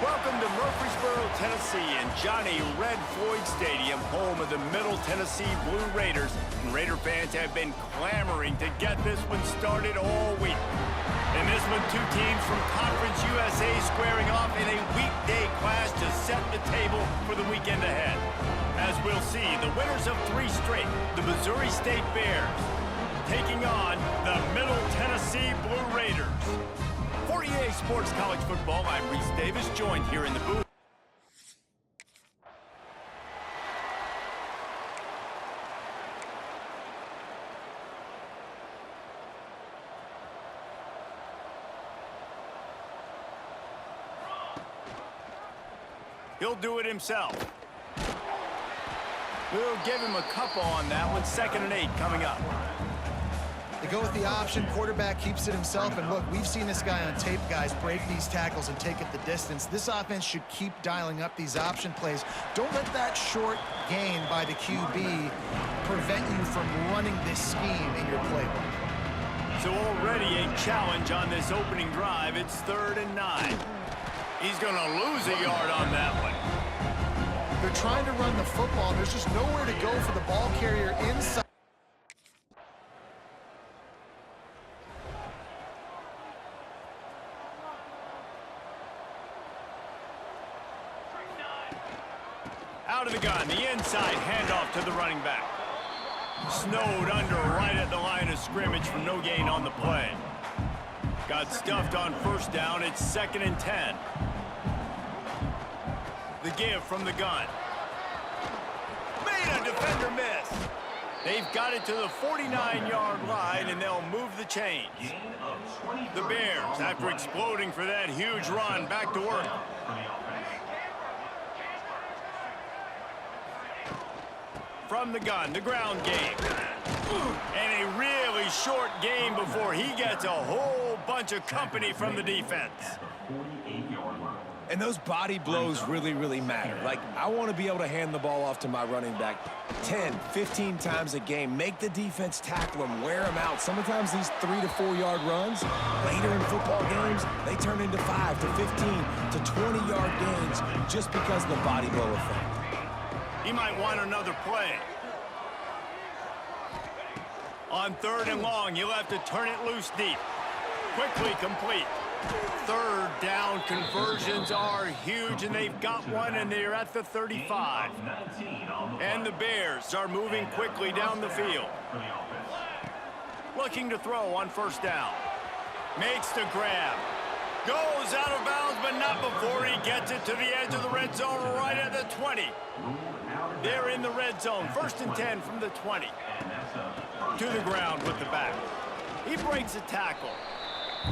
Welcome to Murfreesboro, Tennessee, and Johnny Red Floyd Stadium, home of the Middle Tennessee Blue Raiders. And Raider fans have been clamoring to get this one started all week. In this one, two teams from Conference USA squaring off in a weekday clash to set the table for the weekend ahead. As we'll see, the winners of 3 straight, the Missouri State Bears, taking on the Middle Tennessee Blue Raiders. For EA Sports College Football, I'm Reese Davis, joined here in the booth. He'll do it himself. We'll give him a couple on that one. 2nd and 8 coming up. They go with the option, quarterback keeps it himself, and look, we've seen this guy on tape, guys, break these tackles and take it the distance. This offense should keep dialing up these option plays. Don't let that short gain by the QB prevent you from running this scheme in your playbook. So already a challenge on this opening drive. It's 3rd and 9. He's going to lose a yard on that one. They're trying to run the football. There's just nowhere to go for the ball carrier inside. Out of the gun, the inside handoff to the running back. Snowed under right at the line of scrimmage for no gain on the play. Got stuffed on 1st down. It's 2nd and 10. The give from the gun. Made a defender miss. They've got it to the 49-yard line, and they'll move the chains. The Bears, after exploding for that huge run, back to work. From the gun, the ground game. And a really short game before he gets a whole bunch of company from the defense. And those body blows really matter. Like, I want to be able to hand the ball off to my running back 10, 15 times a game. Make the defense tackle him, wear him out. Sometimes these 3 to 4 yard runs, later in football games, they turn into 5 to 15 to 20-yard gains just because of the body blow effect. He might want another play. On 3rd and long, you'll have to turn it loose deep. Quickly complete. 3rd down conversions are huge, and they've got one, and they're at the 35. And the Bears are moving quickly down the field. Looking to throw on 1st down. Makes the grab. Goes out of bounds, but not before he gets it to the edge of the red zone right at the 20. They're in the red zone. 1st and 10 from the 20. To the ground with the back. He breaks a tackle.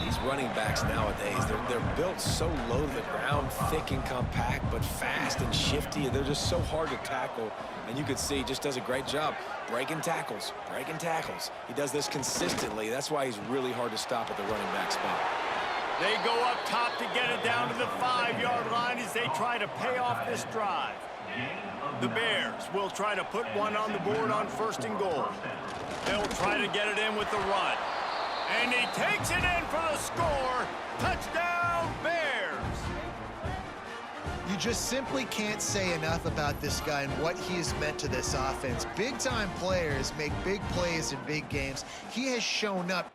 These running backs nowadays, they're built so low to the ground, thick and compact, but fast and shifty. They're just so hard to tackle. And you can see he just does a great job breaking tackles, breaking tackles. He does this consistently. That's why he's really hard to stop at the running back spot. They go up top to get it down to the 5-yard line as they try to pay off this drive. The Bears will try to put one on the board on 1st and goal. They'll try to get it in with the run. And he takes it in for the score. Touchdown, Bears! You just simply can't say enough about this guy and what he has meant to this offense. Big-time players make big plays in big games. He has shown up.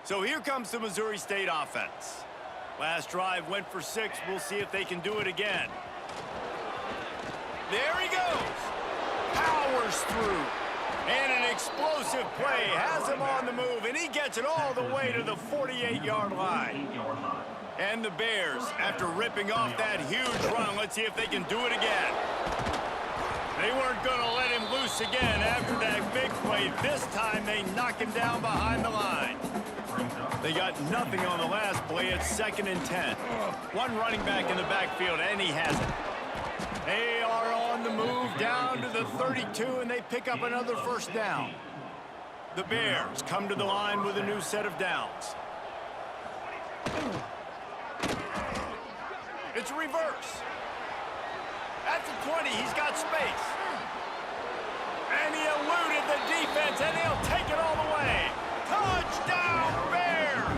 So here comes the Missouri State offense. Last drive went for 6. We'll see if they can do it again. There he goes. Powers through. And an explosive play has him on the move, and he gets it all the way to the 48-yard line. And the Bears, after ripping off that huge run, let's see if they can do it again. They weren't going to let him loose again after that big play. This time they knock him down behind the line. They got nothing on the last play. It's 2nd and 10. One running back in the backfield, and he has it. They are on the move down to the 32, and they pick up another 1st down. The Bears come to the line with a new set of downs. It's reverse. At the 20, he's got space. And he eluded the defense, and he'll take it all the way. Touchdown, Bears!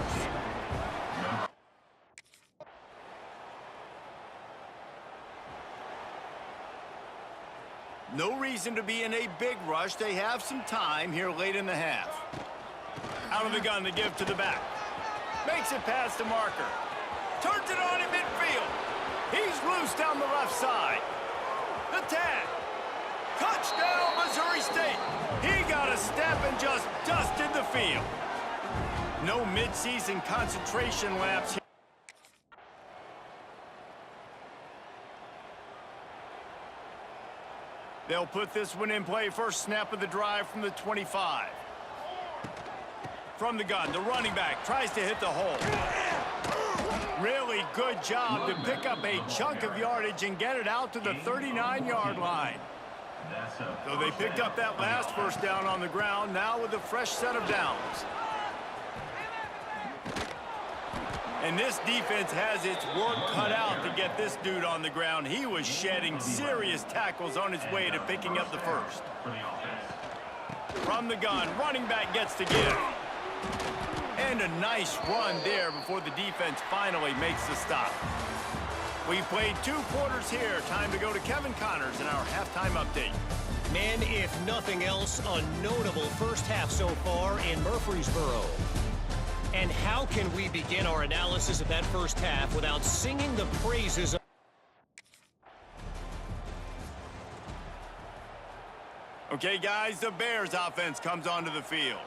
No reason to be in a big rush. They have some time here late in the half. Out of the gun to give to the back. Makes it past the marker. Turns it on in midfield. He's loose down the left side. The tag. Touchdown, Missouri State. He got a step and just dusted the field. No midseason concentration laps here. They'll put this one in play. First snap of the drive from the 25. From the gun, the running back tries to hit the hole. Really good job to pick up a chunk of yardage and get it out to the 39-yard line. So they picked up that last first down on the ground, now with a fresh set of downs. And this defense has its work cut out to get this dude on the ground. He was shedding serious tackles on his way to picking up the first. From the gun, running back gets to give. And a nice run there before the defense finally makes the stop. We've played 2 quarters here. Time to go to Kevin Connors in our halftime update. Men, if nothing else, a notable first half so far in Murfreesboro. And how can we begin our analysis of that first half without singing the praises of... Okay, guys, the Bears offense comes onto the field.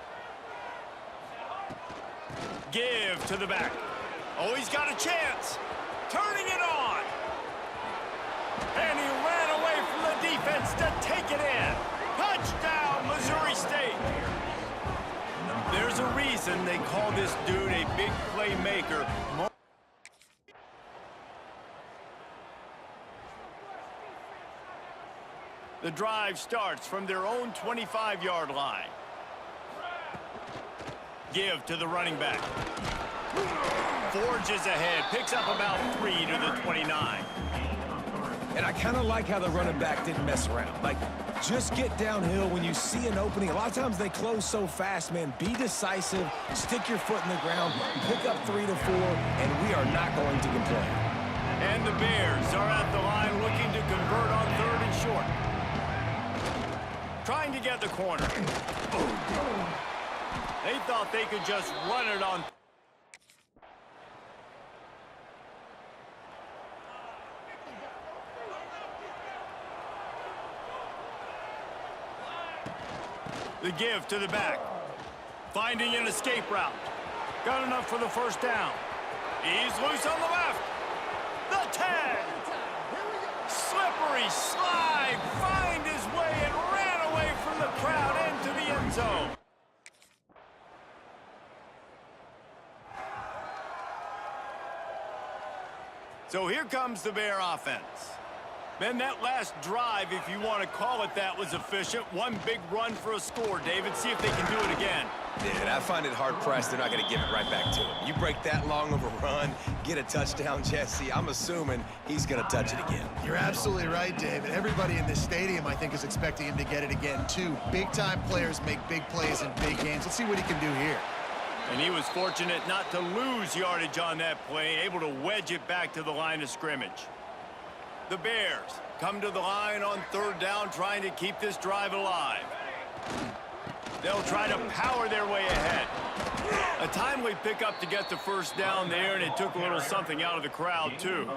Give to the back. Oh, he's got a chance. Turning it on. And he ran away from the defense to take it in. Touchdown, Missouri State. There's a reason they call this dude a big playmaker. The drive starts from their own 25-yard line. Give to the running back. Forges ahead, picks up about 3 to the 29. And I kind of like how the running back didn't mess around. Like, just get downhill when you see an opening. A lot of times they close so fast, man. Be decisive, stick your foot in the ground, pick up 3 to 4, and we are not going to complain. And the Bears are at the line looking to convert on 3rd and short. Trying to get the corner. They thought they could just run it on. The give to the back. Finding an escape route. Got enough for the first down. He's loose on the left. The tag. Slippery slide. Find his way and ran away from the crowd into the end zone. So here comes the Bear offense. Man, that last drive, if you want to call it that, was efficient. One big run for a score, David. See if they can do it again. Yeah, and I find it hard-pressed they're not going to give it right back to him. You break that long of a run, get a touchdown, Jesse, I'm assuming he's going to touch it again. You're absolutely right, David. Everybody in this stadium, I think, is expecting him to get it again, too. Big-time players make big plays in big games. Let's see what he can do here. And he was fortunate not to lose yardage on that play, able to wedge it back to the line of scrimmage. The Bears come to the line on 3rd down, trying to keep this drive alive. They'll try to power their way ahead. A timely pickup to get the first down there, and it took a little something out of the crowd, too.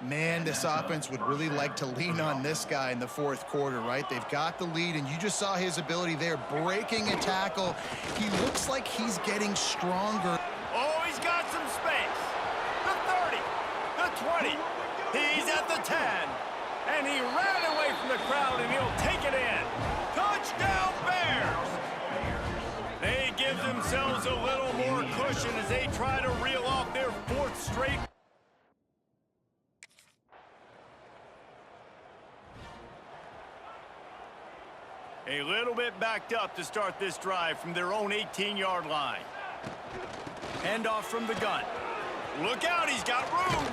Man, this offense would really like to lean on this guy in the 4th quarter, right? They've got the lead, and you just saw his ability there, breaking a tackle. He looks like he's getting stronger. Oh, he's got some space. The 30, the 20. He's at the 10. And he ran away from the crowd, and he'll take it in. Touchdown, Bears! They give themselves a little more cushion as they try to reel off their 4th straight. A little bit backed up to start this drive from their own 18-yard line. Handoff from the gun. Look out, he's got room.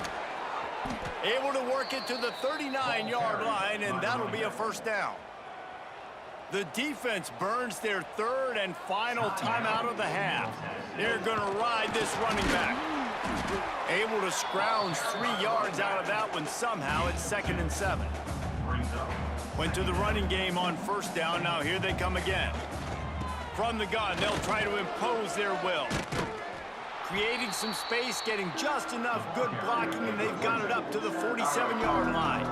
Able to work it to the 39-yard line, and that'll be a first down. The defense burns their 3rd and final timeout of the half. They're going to ride this running back. Able to scrounge 3 yards out of that one somehow. It's 2nd and 7. Went to the running game on first down. Now here they come again. From the gun, they'll try to impose their will. Creating some space, getting just enough good blocking, and they've got it up to the 47-yard line.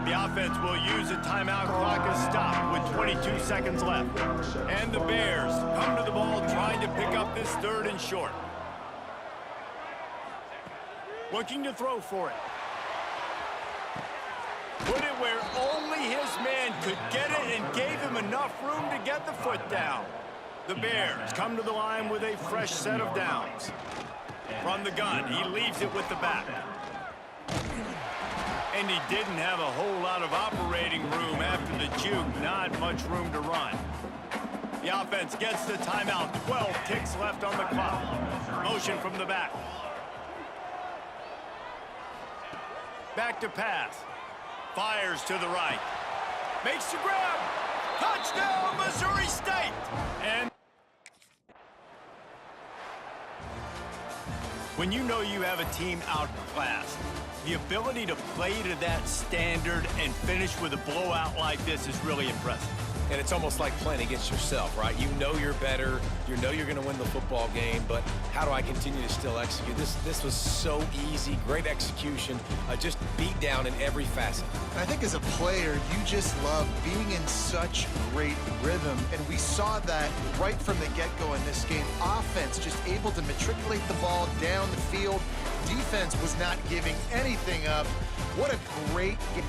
The offense will use a timeout clock as stop with 22 seconds left. And the Bears come to the ball trying to pick up this 3rd and short. Looking to throw for it. Put it where only his man could get it and gave him enough room to get the foot down. The Bears come to the line with a fresh set of downs. From the gun, he leaves it with the back. And he didn't have a whole lot of operating room after the juke. Not much room to run. The offense gets the timeout. 12 ticks left on the clock. Motion from the back. Back to pass. Fires to the right. Makes the grab. Touchdown, Missouri State. And when you know you have a team outclassed, the ability to play to that standard and finish with a blowout like this is really impressive. And it's almost like playing against yourself, right? You know you're better. You know you're going to win the football game, but how do I continue to still execute? This was so easy. Great execution. Just beat down in every facet. I think as a player, you just love being in such great rhythm, and we saw that right from the get-go in this game. Offense just able to matriculate the ball down the field. Defense was not giving anything up. What a great game.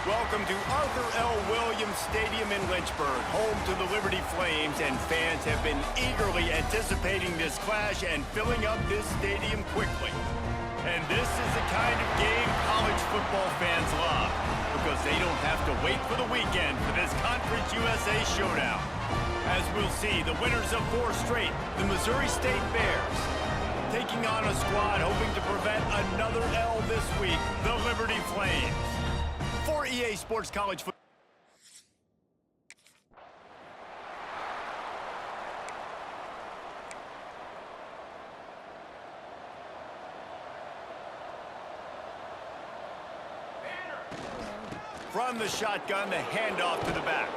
Welcome to Arthur L. Williams Stadium in Lynchburg, home to the Liberty Flames, and fans have been eagerly anticipating this clash and filling up this stadium quickly. And this is the kind of game college football fans love, because they don't have to wait for the weekend for this Conference USA showdown. As we'll see, the winners of 4 straight, the Missouri State Bears, taking on a squad hoping to prevent another L this week, the Liberty Flames. For EA Sports College Football. From the shotgun, the handoff to the back.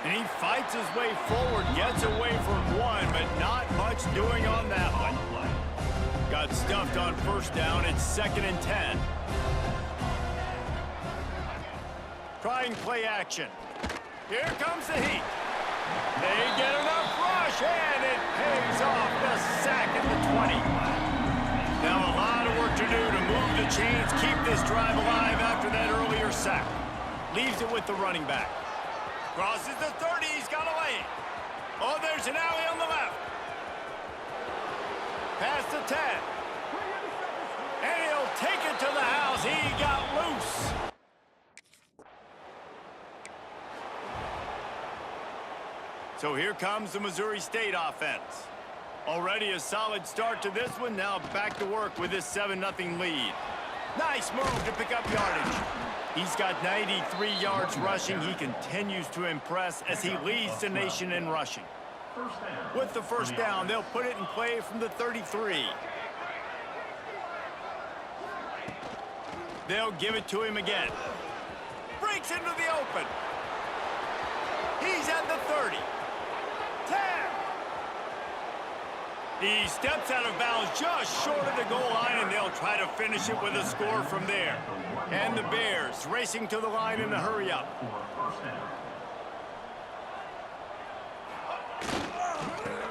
And he fights his way forward, gets away from one, but not much doing on that one. Got stuffed on first down. It's 2nd and 10. Trying play action. Here comes the heat. They get enough rush, and it pays off. The sack at the 20. Now a lot of work to do to move the chains, keep this drive alive after that earlier sack. Leaves it with the running back. Crosses the 30, he's got a lane. Oh, there's an alley on the left. Past the 10. And he'll take it to the house. He got loose. So here comes the Missouri State offense. Already a solid start to this one. Now back to work with this 7-0 lead. Nice move to pick up yardage. He's got 93 yards rushing. He continues to impress as he leads the nation in rushing. With the first down, they'll put it in play from the 33. They'll give it to him again. Breaks into the open. He's at the 30. 10. He steps out of bounds just short of the goal line, and they'll try to finish it with a score from there. And the Bears racing to the line in a hurry-up.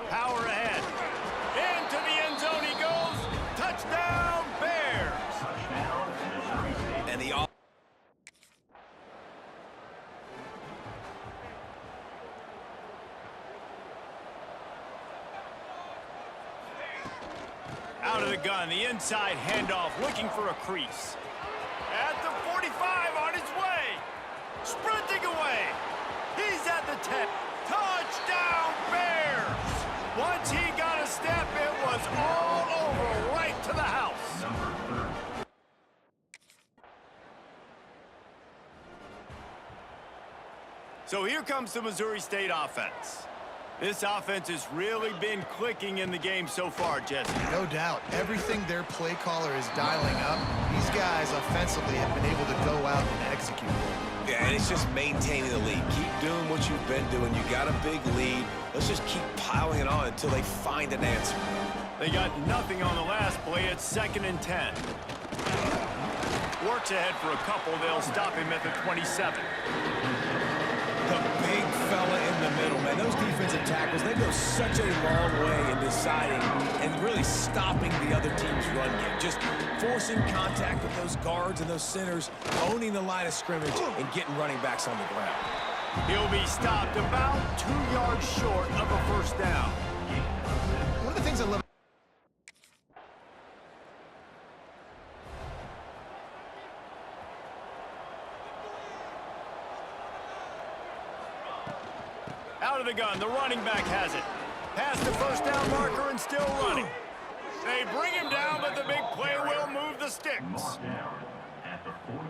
Power ahead. Into the end zone he goes. Touchdown, Bears. And the out of the gun, the inside handoff, looking for a crease. At the 45, on his way. Sprinting away. He's at the 10. Touchdown, Bears! Once he got a step, it was all over, right to the house. So here comes the Missouri State offense. This offense has really been clicking in the game so far, Jesse. No doubt. Everything their play caller is dialing up, these guys offensively have been able to go out and execute. Yeah, and it's just maintaining the lead. Keep doing what you've been doing. You got a big lead. Let's just keep piling it on until they find an answer. They got nothing on the last play. It's 2nd and 10. Works ahead for a couple. They'll stop him at the 27. The big fella in the middle, man. Those defensive tackles, they go such a long way in deciding and really stopping the other team's run game. Just forcing contact with those guards and those centers, owning the line of scrimmage, and getting running backs on the ground. He'll be stopped about 2 yards short of a first down. One of the things I love out of the gun, the running back has it. Past the first down marker and still running. They bring him down, but the big play will move the sticks.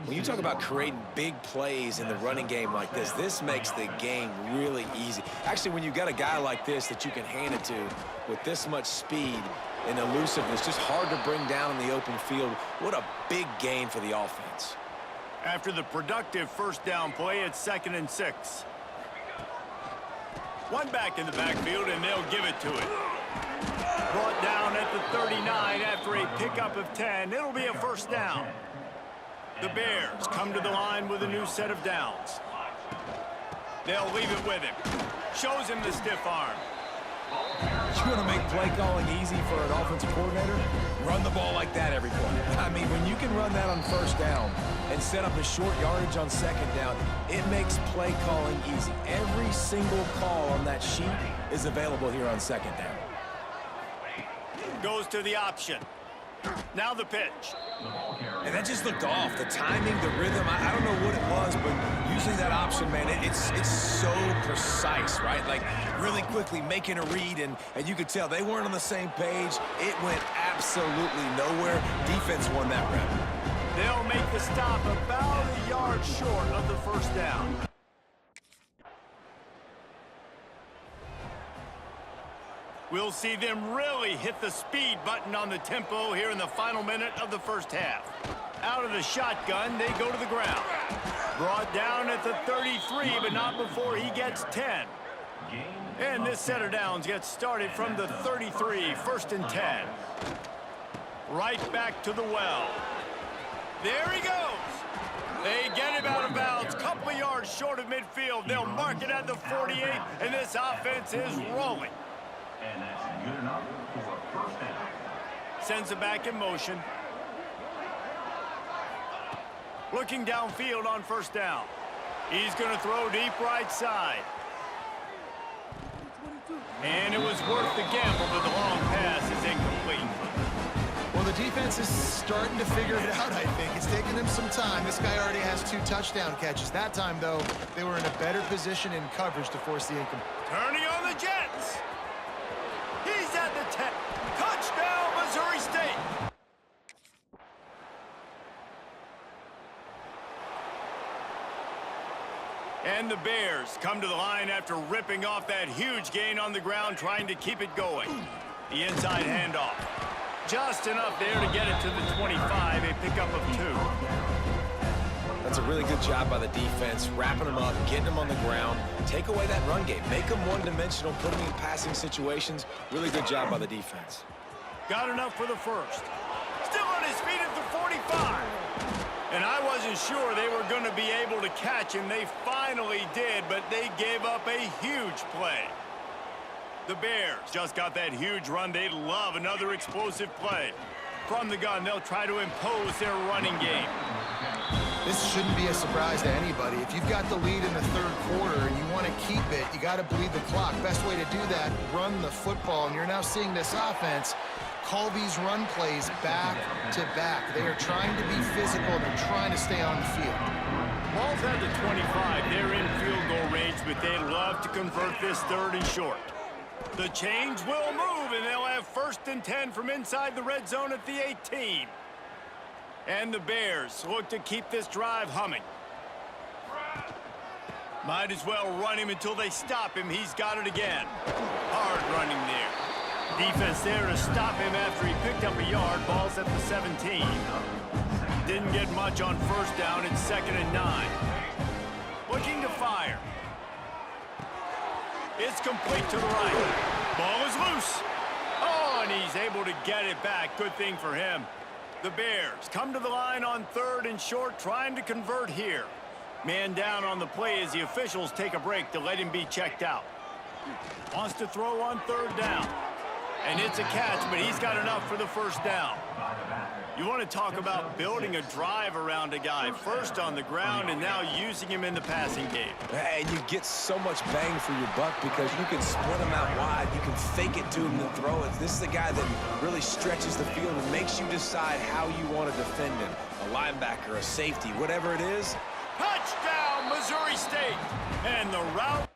When you talk about creating big plays in the running game like this makes the game really easy. Actually, when you've got a guy like this that you can hand it to with this much speed and elusiveness, just hard to bring down in the open field, what a big gain for the offense. After the productive first down play, it's 2nd and 6. One back in the backfield, and they'll give it to it. Brought down at the 39 after a pickup of 10. It'll be a first down. The Bears come to the line with a new set of downs. They'll leave it with him. Shows him the stiff arm. You want to make play calling easy for an offensive coordinator? Run the ball like that every play. I mean, when you can run that on first down and set up a short yardage on second down, it makes play calling easy. Every single call on that sheet is available here on second down. Goes to the option. Now the pitch. And that just looked off. The timing, the rhythm, I don't know what it was, but usually that option, man, it's so precise, right? Like really quickly making a read, and you could tell they weren't on the same page. It went absolutely nowhere. Defense won that round. They'll make the stop about a yard short of the first down. We'll see them really hit the speed button on the tempo here in the final minute of the first half. Out of the shotgun, they go to the ground. Brought down at the 33, but not before he gets 10. And this set of downs gets started from the 33, 1st and 10. Right back to the well. There he goes. They get him out of bounds, couple of yards short of midfield. They'll mark it at the 48, and this offense is rolling. And that's good enough for a first down. Sends it back in motion. Looking downfield on first down. He's going to throw deep right side. And it was worth the gamble, but the long pass is incomplete. Well, the defense is starting to figure it out, I think. It's taken them some time. This guy already has 2 touchdown catches. That time, though, they were in a better position in coverage to force the income. Turning on the Jets. He's at the 10. Touchdown, Missouri State. And the Bears come to the line after ripping off that huge gain on the ground, trying to keep it going. The inside handoff. Just enough there to get it to the 25, a pickup of 2. That's a really good job by the defense, wrapping them up, getting them on the ground. Take away that run game. Make them one-dimensional, put them in passing situations. Really good job by the defense. Got enough for the first. Still on his feet at the 45. And I wasn't sure they were going to be able to catch him. They finally did, but they gave up a huge play. The Bears just got that huge run. They love another explosive play. From the gun, they'll try to impose their running game. This shouldn't be a surprise to anybody. If you've got the lead in the third quarter and you want to keep it, you got to bleed the clock. Best way to do that, run the football. And you're now seeing this offense call these run plays back to back. They are trying to be physical, and they're trying to stay on the field. Ball's at the 25. They're in field goal range, but they love to convert this third and short. The chains will move, and they'll have 1st and 10 from inside the red zone at the 18. And the Bears look to keep this drive humming. Might as well run him until they stop him. He's got it again. Hard running there. Defense there to stop him after he picked up a yard. Ball's at the 17. Didn't get much on first down. It's 2nd and 9. Looking to fire. It's complete to the right. Ball is loose. Oh, and he's able to get it back. Good thing for him. The Bears come to the line on 3rd and short, trying to convert here. Man down on the play as the officials take a break to let him be checked out. Wants to throw on 3rd down. And it's a catch, but he's got enough for the first down. You want to talk about building a drive around a guy, first on the ground and now using him in the passing game. And you get so much bang for your buck because you can split him out wide. You can fake it to him and throw it. This is the guy that really stretches the field and makes you decide how you want to defend him. A linebacker, a safety, whatever it is. Touchdown, Missouri State! And the route.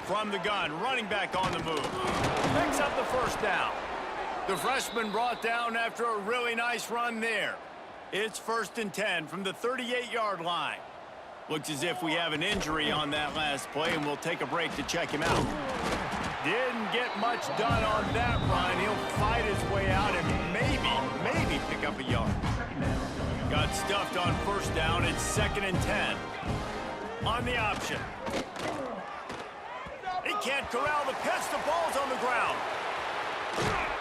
From the gun, running back on the move. Picks up the first down. The freshman brought down after a really nice run there. It's 1st and 10 from the 38-yard line. Looks as if we have an injury on that last play, and we'll take a break to check him out. Didn't get much done on that run. He'll fight his way out and maybe pick up a yard. Got stuffed on first down. It's 2nd and 10. On the option. He can't corral the pitch. The ball's on the ground.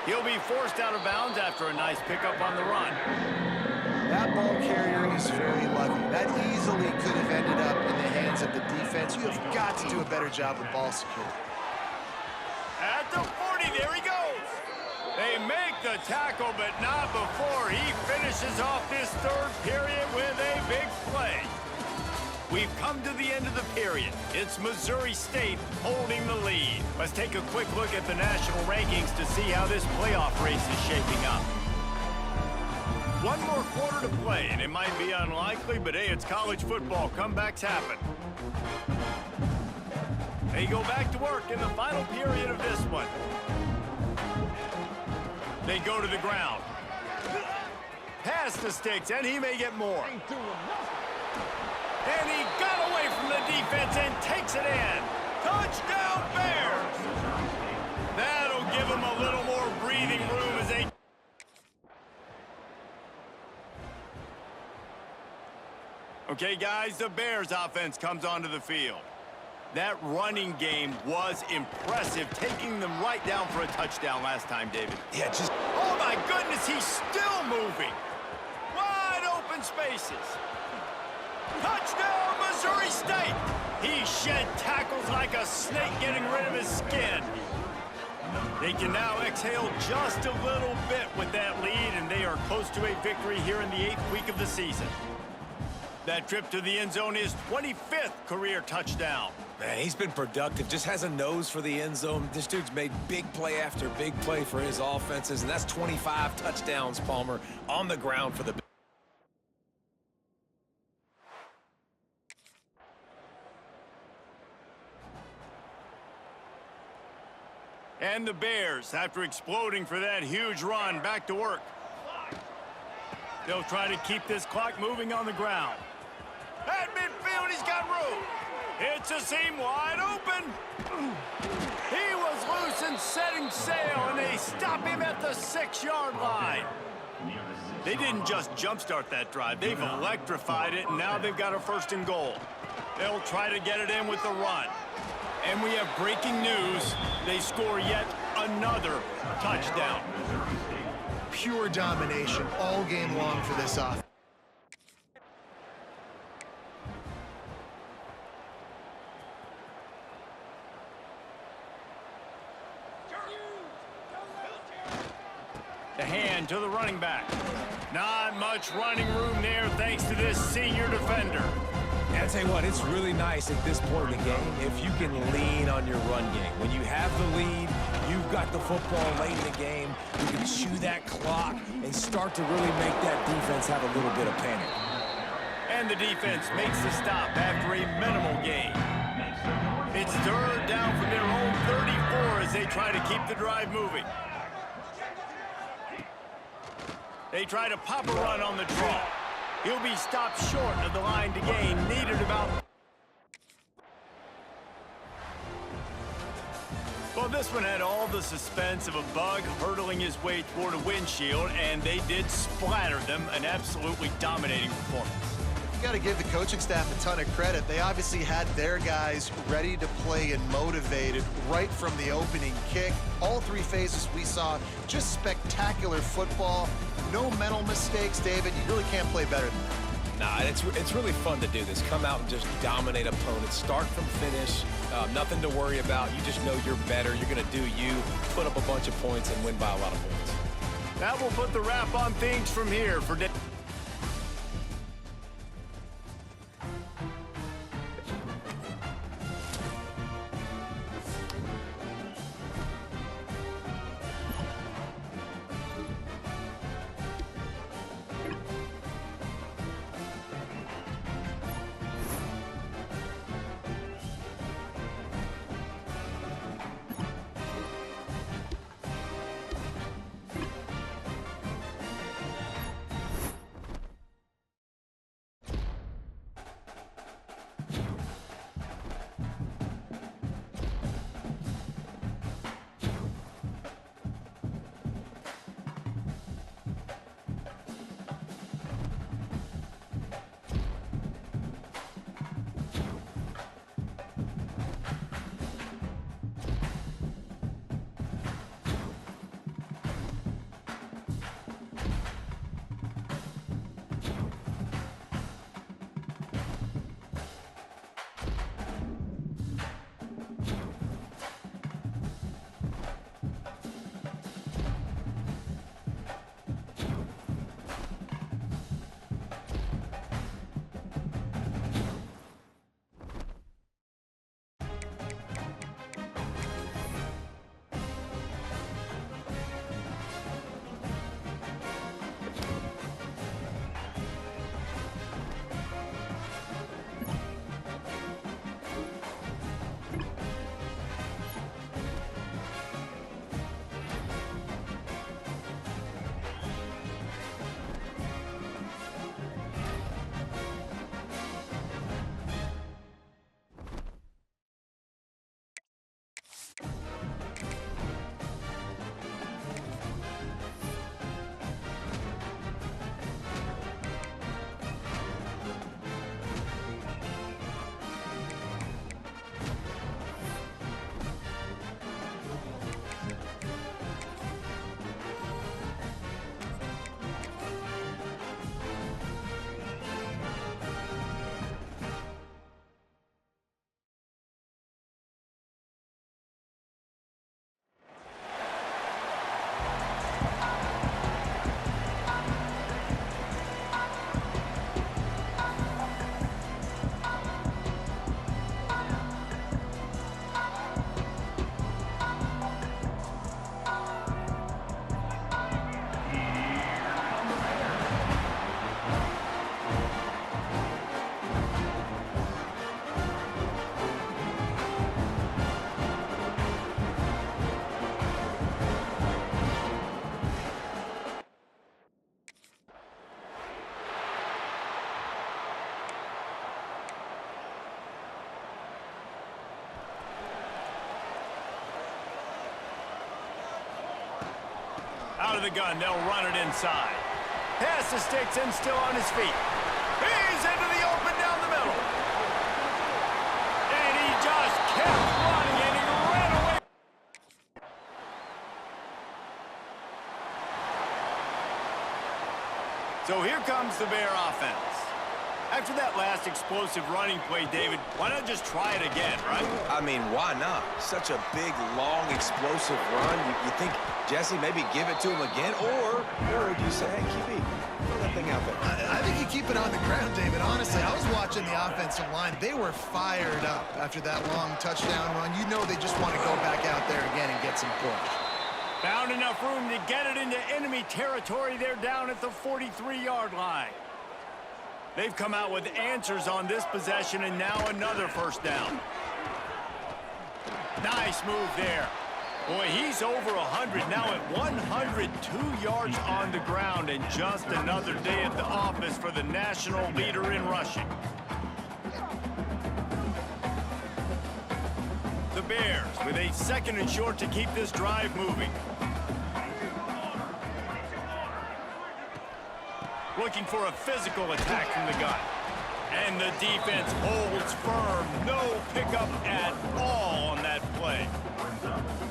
He'll be forced out of bounds after a nice pickup on the run. That ball carrier is very lucky. That easily could have ended up in the hands of the defense. You have got to do a better job with ball security. At the 40, there he goes. They make the tackle, but not before he finishes off this third period with a big play. We've come to the end of the period. It's Missouri State holding the lead. Let's take a quick look at the national rankings to see how this playoff race is shaping up. One more quarter to play, and it might be unlikely, but hey, it's college football. Comebacks happen. They go back to work in the final period of this one. They go to the ground. Pass the sticks, and he may get more. And he got away from the defense and takes it in. Touchdown, Bears! That'll give him a little more breathing room as they... Okay, guys, the Bears offense comes onto the field. That running game was impressive, taking them right down for a touchdown last time, David. Yeah, just... Oh, my goodness, he's still moving. Wide open spaces. Touchdown, Missouri State! He shed tackles like a snake, getting rid of his skin. They can now exhale just a little bit with that lead, and they are close to a victory here in the 8th week of the season. That trip to the end zone is 25th career touchdown. Man, he's been productive, just has a nose for the end zone. This dude's made big play after big play for his offenses, and that's 25 touchdowns, Palmer, on the ground for the... And the Bears, after exploding for that huge run, back to work. They'll try to keep this clock moving on the ground. At midfield, he's got room. It's a seam wide open. He Jefferson setting sail, and they stop him at the 6-yard line. They didn't just jumpstart that drive. They've electrified it, and now they've got a 1st and goal. They'll try to get it in with the run. And we have breaking news. They score yet another touchdown. Pure domination all game long for this offense. The hand to the running back. Not much running room there thanks to this senior defender. And I'll tell you what, it's really nice at this point in the game if you can lean on your run game. When you have the lead, you've got the football late in the game, you can chew that clock and start to really make that defense have a little bit of panic. And the defense makes the stop after a minimal gain. It's 3rd down from their own 34 as they try to keep the drive moving. They try to pop a run on the draw. He'll be stopped short of the line to gain, needed about... Well, this one had all the suspense of a bug hurtling his way toward a windshield, and they did splatter them, an absolutely dominating performance. You got to give the coaching staff a ton of credit. They obviously had their guys ready to play and motivated right from the opening kick. All 3 phases we saw, just spectacular football. No mental mistakes, David. You really can't play better than that. Nah, it's really fun to do this. Come out and just dominate opponents. Start from finish. Nothing to worry about. You just know you're better. You're going to do you, put up a bunch of points, and win by a lot of points. That will put the wrap on things from here for... Out of the gun, they'll run it inside. Pass the sticks and still on his feet. He's into the open down the middle. And he just kept running and he ran away. So here comes the Bear offense. After that last explosive running play, David, why not just try it again, right? I mean, why not? Such a big, long, explosive run. You think, Jesse, maybe give it to him again? Or do you say, hey, QB, throw that thing out there? I think you keep it on the ground, David. Honestly, I was watching the offensive line. They were fired up after that long touchdown run. You know they just want to go back out there again and get some push. Found enough room to get it into enemy territory. They're down at the 43-yard line. They've come out with answers on this possession, and now another first down. Nice move there. Boy, he's over 100, now at 102 yards on the ground, and just another day at the office for the national leader in rushing. The Bears with a 2nd and short to keep this drive moving. Looking for a physical attack from the gun. And the defense holds firm. No pickup at all on that play.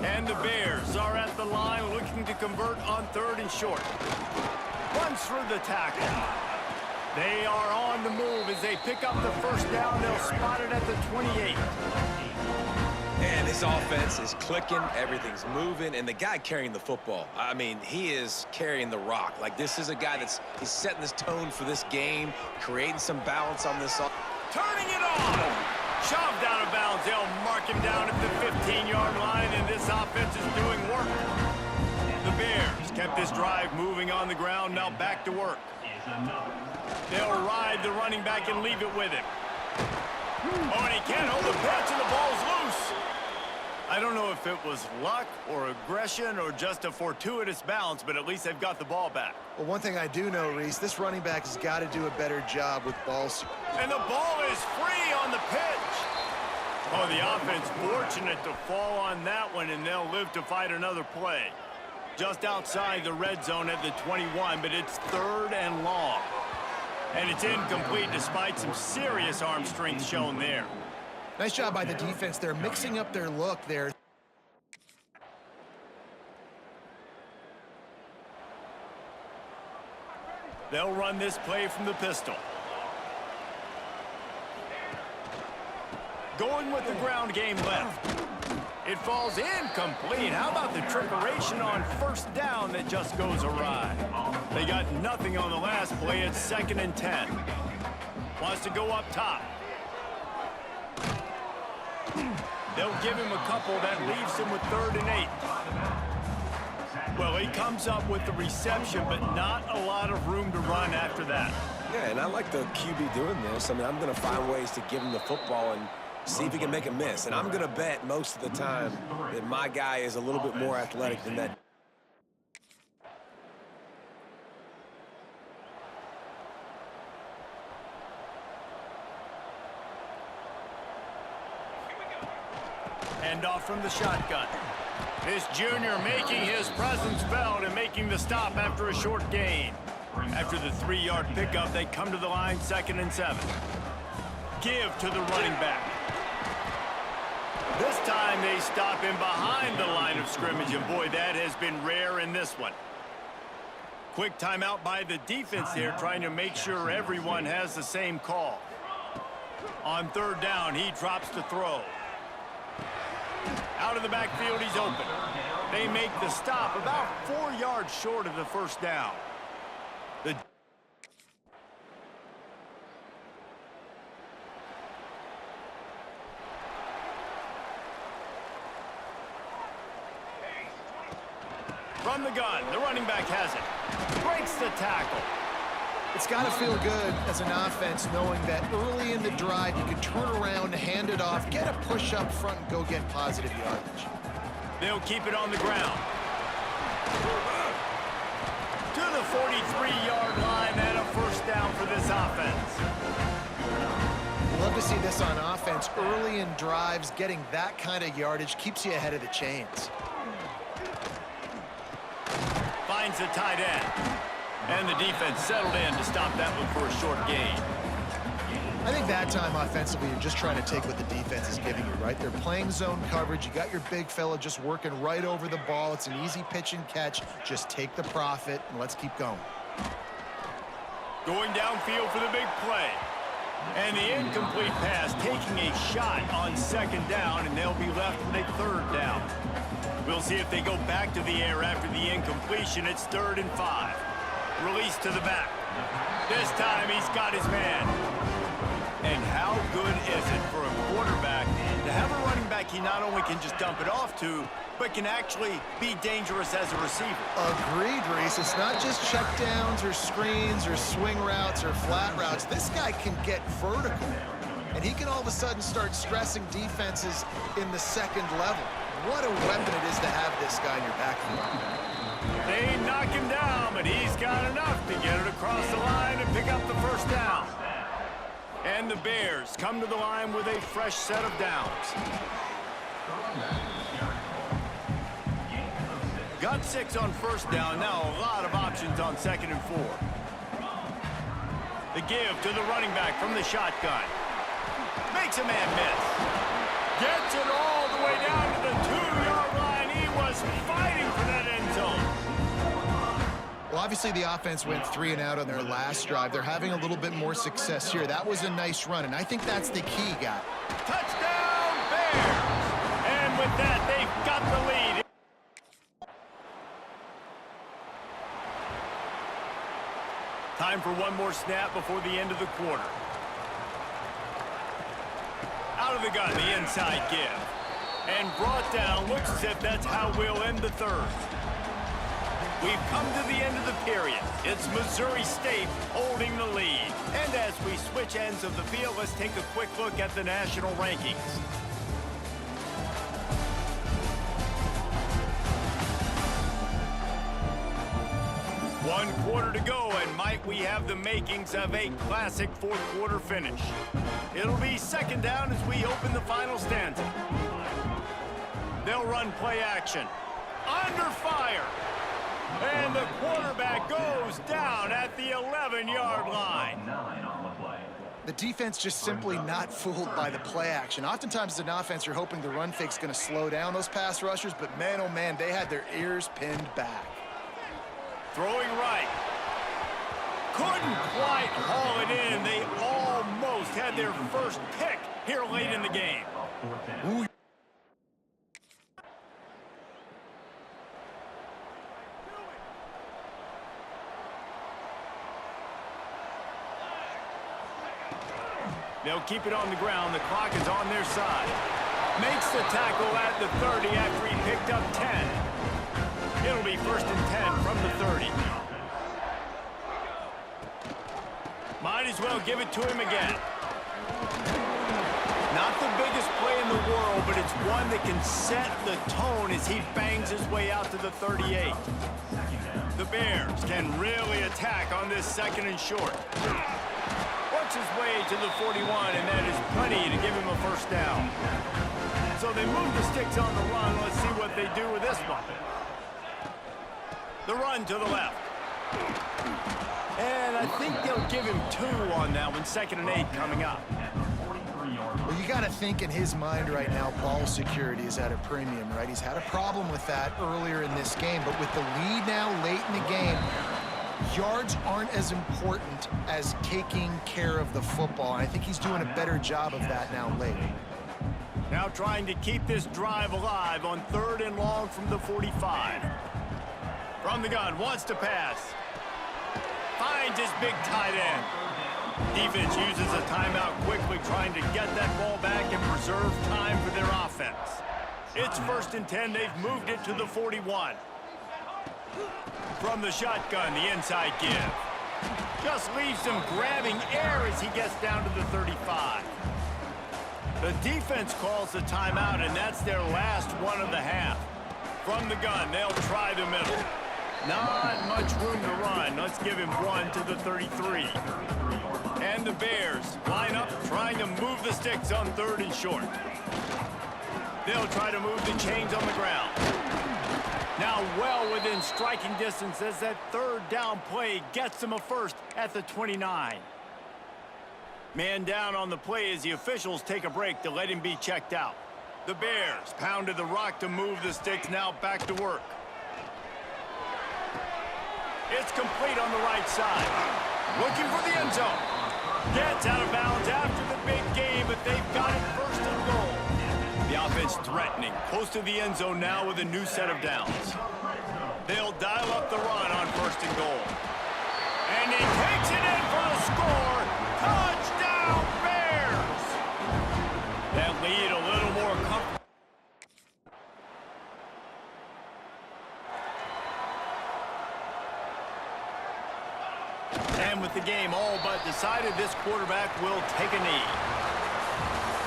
And the Bears are at the line looking to convert on 3rd and short. Runs through the tackle. They are on the move as they pick up the first down. They'll spot it at the 28. And this offense is clicking, everything's moving, and the guy carrying the football, I mean, he is carrying the rock. Like, this is a guy he's setting this tone for this game, creating some balance on this. Turning it on! Shoved out of bounds. They'll mark him down at the 15-yard line, and this offense is doing work. The Bears kept this drive moving on the ground, now back to work. They'll ride the running back and leave it with him. Oh, and he can't hold the patch, and the ball's loose. I don't know if it was luck or aggression or just a fortuitous bounce, but at least they've got the ball back. Well, one thing I do know, Reese, this running back has got to do a better job with balls. And the ball is free on the pitch. Oh, the offense fortunate to fall on that one, and they'll live to fight another play. Just outside the red zone at the 21, but it's 3rd and long. And it's incomplete despite some serious arm strength shown there. Nice job by the defense. They're mixing up their look there. They'll run this play from the pistol. Going with the ground game left. It falls incomplete. How about the trickeration on 1st down that just goes awry? They got nothing on the last play. It's 2nd and 10. Wants to go up top. They'll give him a couple. That leaves him with 3rd and 8. Well, he comes up with the reception, but not a lot of room to run after that. Yeah, and I like the QB doing this. I mean, I'm going to find ways to give him the football and see if he can make a miss. And I'm going to bet most of the time that my guy is a little bit more athletic than that. Hand off from the shotgun. This junior making his presence felt and making the stop after a short gain. After the 3-yard pickup, they come to the line 2nd and 7. Give to the running back. This time they stop him behind the line of scrimmage, and boy, that has been rare in this one. Quick timeout by the defense there, trying to make sure everyone has the same call. On 3rd down, he drops to throw. Out of the backfield, he's open. They make the stop about 4 yards short of the 1st down. From the gun, the running back has it. Breaks the tackle. It's got to feel good as an offense knowing that early in the drive you can turn around, hand it off, get a push up front, and go get positive yardage. They'll keep it on the ground. To the 43-yard line and a 1st down for this offense. Love to see this on offense. Early in drives, getting that kind of yardage keeps you ahead of the chains. finds the tight end. And the defense settled in to stop that one for a short gain. I think that time offensively, you're just trying to take what the defense is giving you, right? They're playing zone coverage. You got your big fella just working right over the ball. It's an easy pitch and catch. Just take the profit, and let's keep going. Going downfield for the big play. And the incomplete pass taking a shot on second down, and they'll be left with a third down. We'll see if they go back to the air after the incompletion. It's 3rd and 5. Release to the back. This time he's got his man. And how good is it for a quarterback to have a running back he not only can just dump it off to, but can actually be dangerous as a receiver? Agreed, Reese. It's not just checkdowns or screens or swing routes or flat routes. This guy can get vertical, and he can all of a sudden start stressing defenses in the second level. What a weapon it is to have this guy in your backfield. They knock him down, but he's got enough to get it across the line and pick up the first down. And the Bears come to the line with a fresh set of downs. Got 6 on first down. Now a lot of options on 2nd and 4. The give to the running back from the shotgun. Makes a man miss. Gets it all the way down to the 2-yard line. He was fighting for that end zone. Well, obviously the offense went 3 and out on their last drive. They're having a little bit more success here. That was a nice run, and I think that's the key, guy. Touchdown, Bears! And with that, they've got the lead. Time for one more snap before the end of the quarter. Out of the gun, the inside give. And brought down. Looks as if that's how we'll end the 3rd. We've come to the end of the period. It's Missouri State holding the lead. And as we switch ends of the field, let's take a quick look at the national rankings. One quarter to go, and might we have the makings of a classic 4th quarter finish. It'll be 2nd down as we open the final stanza. They'll run play action. Under fire. And the quarterback goes down at the 11-yard line. The defense just simply not fooled by the play action. Oftentimes as an offense, you're hoping the run fake's going to slow down those pass rushers, but man, oh man, they had their ears pinned back. Throwing right. Couldn't quite haul it in. They almost had their first pick here late in the game. Ooh. They'll keep it on the ground. The clock is on their side. Makes the tackle at the 30 after he picked up 10. It'll be 1st and 10 from the 30. Might as well give it to him again. Not the biggest play in the world, but it's one that can set the tone as he bangs his way out to the 38. The Bears can really attack on this 2nd and short. Works his way to the 41, and that is plenty to give him a first down. So they move the sticks on the run. Let's see what they do with this one. The run to the left. And I think they'll give him 2 on that one. 2nd and 8 coming up. Well, you got to think in his mind right now, ball security is at a premium, right? He's had a problem with that earlier in this game, but with the lead now late in the game, yards aren't as important as taking care of the football. And I think he's doing a better job of that now late. Now trying to keep this drive alive on 3rd and long from the 45. From the gun, wants to pass. Finds his big tight end. Defense uses a timeout quickly, trying to get that ball back and preserve time for their offense. It's 1st and 10. They've moved it to the 41. From the shotgun, the inside give. Just leaves him grabbing air as he gets down to the 35. The defense calls the timeout, and that's their last one of the half. From the gun, they'll try the middle. Not much room to run. Let's give him 1 to the 33. And the Bears line up, trying to move the sticks on 3rd and short. They'll try to move the chains on the ground. Now well within striking distance as that third down play gets them a first at the 29. Man down on the play as the officials take a break to let him be checked out. The Bears pounded the rock to move the sticks, now back to work. It's complete on the right side. Looking for the end zone. Gets out of bounds after the big game, but they've got it first and goal. The offense threatening, close to the end zone now with a new set of downs. They'll dial up the run on first and goal. And he takes it in for the score. Touchdown, Bears! That lead a little more comfortable. And with the game all but decided, this quarterback will take a knee.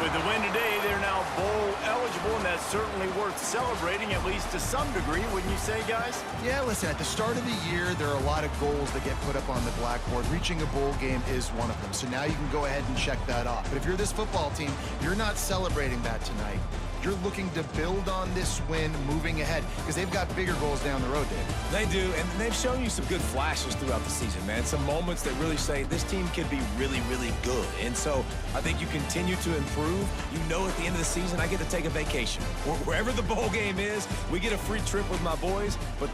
With the win today, they're now bowl eligible, and that's certainly worth celebrating, at least to some degree, wouldn't you say, guys? Yeah, listen, at the start of the year, there are a lot of goals that get put up on the blackboard. Reaching a bowl game is one of them, so now you can go ahead and check that off. But if you're this football team, you're not celebrating that tonight. You're looking to build on this win moving ahead because they've got bigger goals down the road, Dave. They do, and they've shown you some good flashes throughout the season, man. Some moments that really say this team can be really, really good. And so I think you continue to improve. You know at the end of the season, I get to take a vacation. Wherever the bowl game is, we get a free trip with my boys. But